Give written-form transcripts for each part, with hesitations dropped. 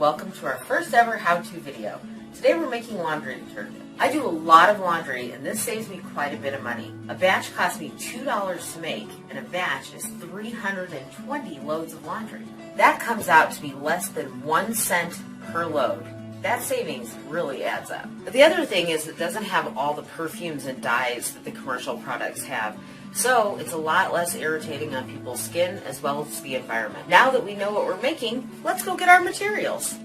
welcome to our first ever how-to video. Today we're making laundry detergent. I do a lot of laundry and this saves me quite a bit of money. A batch costs me $2 to make and a batch is 320 loads of laundry. That comes out to be less than 1 cent per load. That savings really adds up. But the other thing is it doesn't have all the perfumes and dyes that the commercial products have. So it's a lot less irritating on people's skin as well as the environment. Now that we know what we're making, let's go get our materials.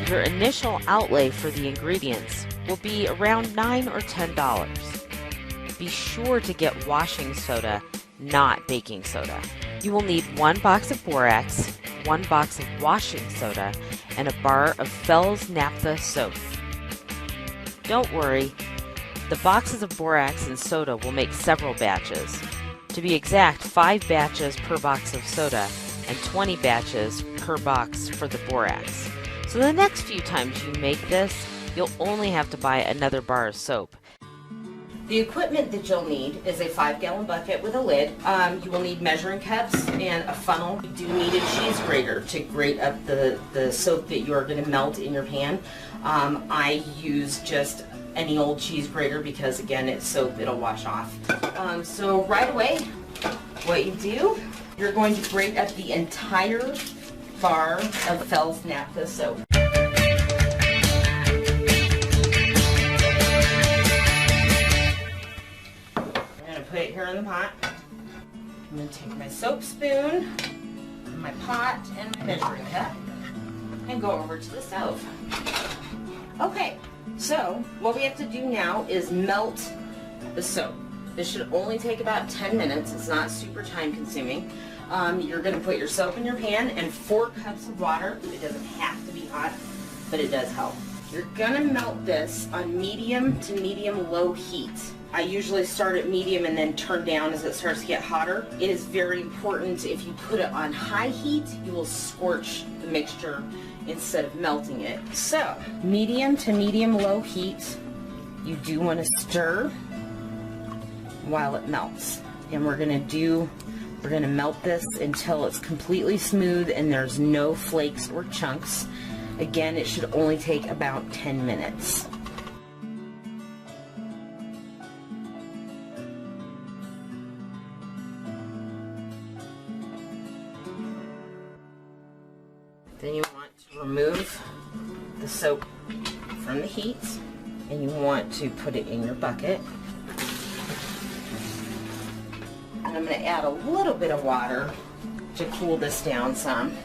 Your initial outlay for the ingredients will be around $9 or $10. Be sure to get washing soda, not baking soda. You will need 1 box of borax, 1 box of washing soda, and a bar of Fels Naphtha soap. Don't worry, the boxes of borax and soda will make several batches. To be exact, 5 batches per box of soda and 20 batches per box for the borax. So the next few times you make this, you'll only have to buy another bar of soap. The equipment that you'll need is a 5-gallon bucket with a lid. You will need measuring cups and a funnel. You do need a cheese grater to grate up the soap that you are going to melt in your pan. I use just any old cheese grater because again it's soap, it'll wash off. So right away what you do, you're going to grate up the entire bar of Fels Naphtha soap. Put it here in the pot. I'm going to take my soap spoon, my pot, and my measuring cup and go over to the stove. Okay, so what we have to do now is melt the soap. This should only take about 10 minutes. It's not super time consuming. You're going to put your soap in your pan and 4 cups of water. It doesn't have to be hot, but it does help. You're going to melt this on medium to medium-low heat. I usually start at medium and then turn down as it starts to get hotter. It is very important if you put it on high heat, you will scorch the mixture instead of melting it. So, medium to medium-low heat, you do want to stir while it melts. And we're going to melt this until it's completely smooth and there's no flakes or chunks. Again, it should only take about 10 minutes. Then you want to remove the soap from the heat and you want to put it in your bucket. And I'm going to add a little bit of water to cool this down some.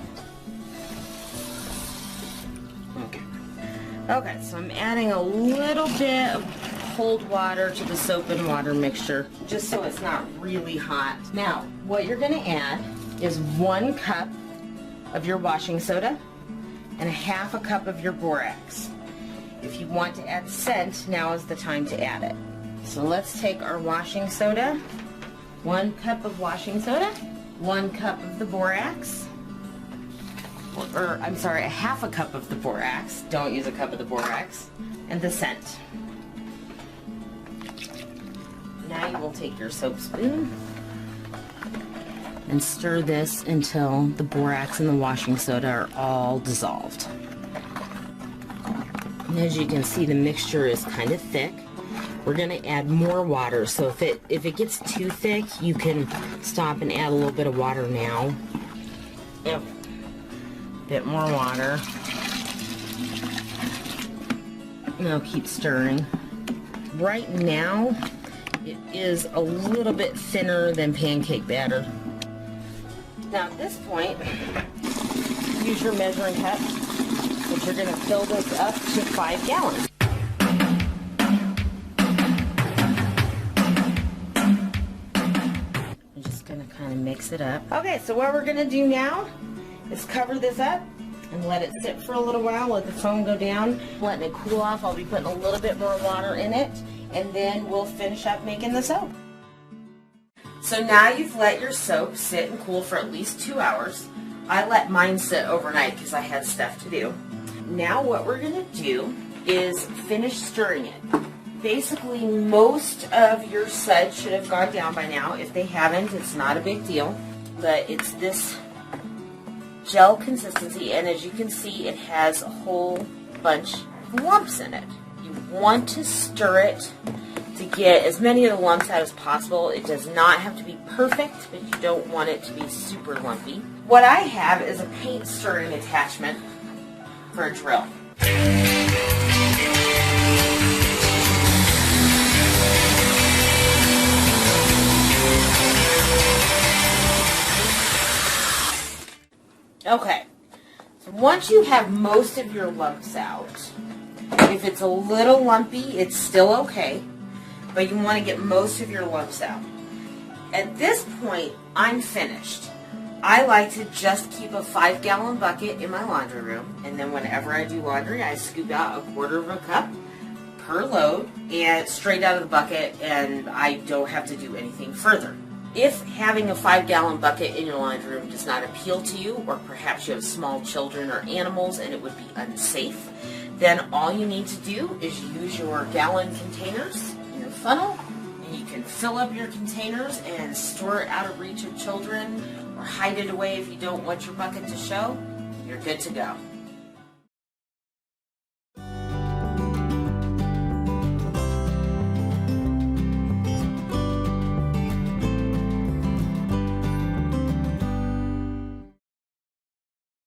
Okay, so I'm adding a little bit of cold water to the soap and water mixture, just so it's not really hot. Now, what you're going to add is 1 cup of your washing soda and 1/2 cup of your borax. If you want to add scent, now is the time to add it. So let's take our washing soda, 1 cup of washing soda, 1 cup of the borax, or I'm sorry, 1/2 cup of the borax, don't use a cup of the borax, and the scent. Now you will take your soap spoon and stir this until the borax and the washing soda are all dissolved. And as you can see, the mixture is kind of thick. We're going to add more water, so if it gets too thick, you can stop and add a little bit of water now. Yep. Bit more water. Now keep stirring. Right now, it is a little bit thinner than pancake batter. Now at this point, use your measuring cup, but you're going to fill this up to 5 gallons. I'm just going to kind of mix it up. Okay, so what we're going to do now is cover this up and let it sit for a little while, let the foam go down, letting it cool off. I'll be putting a little bit more water in it, and then we'll finish up making the soap. So now you've let your soap sit and cool for at least 2 hours. I let mine sit overnight because I had stuff to do. Now what we're going to do is finish stirring it. Basically, most of your suds should have gone down by now. If they haven't, it's not a big deal. But it's this gel consistency, and as you can see, it has a whole bunch of lumps in it. You want to stir it to get as many of the lumps out as possible. It does not have to be perfect, but you don't want it to be super lumpy. What I have is a paint stirring attachment for a drill. Okay, so once you have most of your lumps out, if it's a little lumpy, it's still okay, but you want to get most of your lumps out. At this point, I'm finished. I like to just keep a 5-gallon bucket in my laundry room, and then whenever I do laundry, I scoop out a 1/4 cup per load and straight out of the bucket, and I don't have to do anything further. If having a 5-gallon bucket in your laundry room does not appeal to you, or perhaps you have small children or animals and it would be unsafe, then all you need to do is use your gallon containers in your funnel, and you can fill up your containers and store it out of reach of children, or hide it away if you don't want your bucket to show. You're good to go.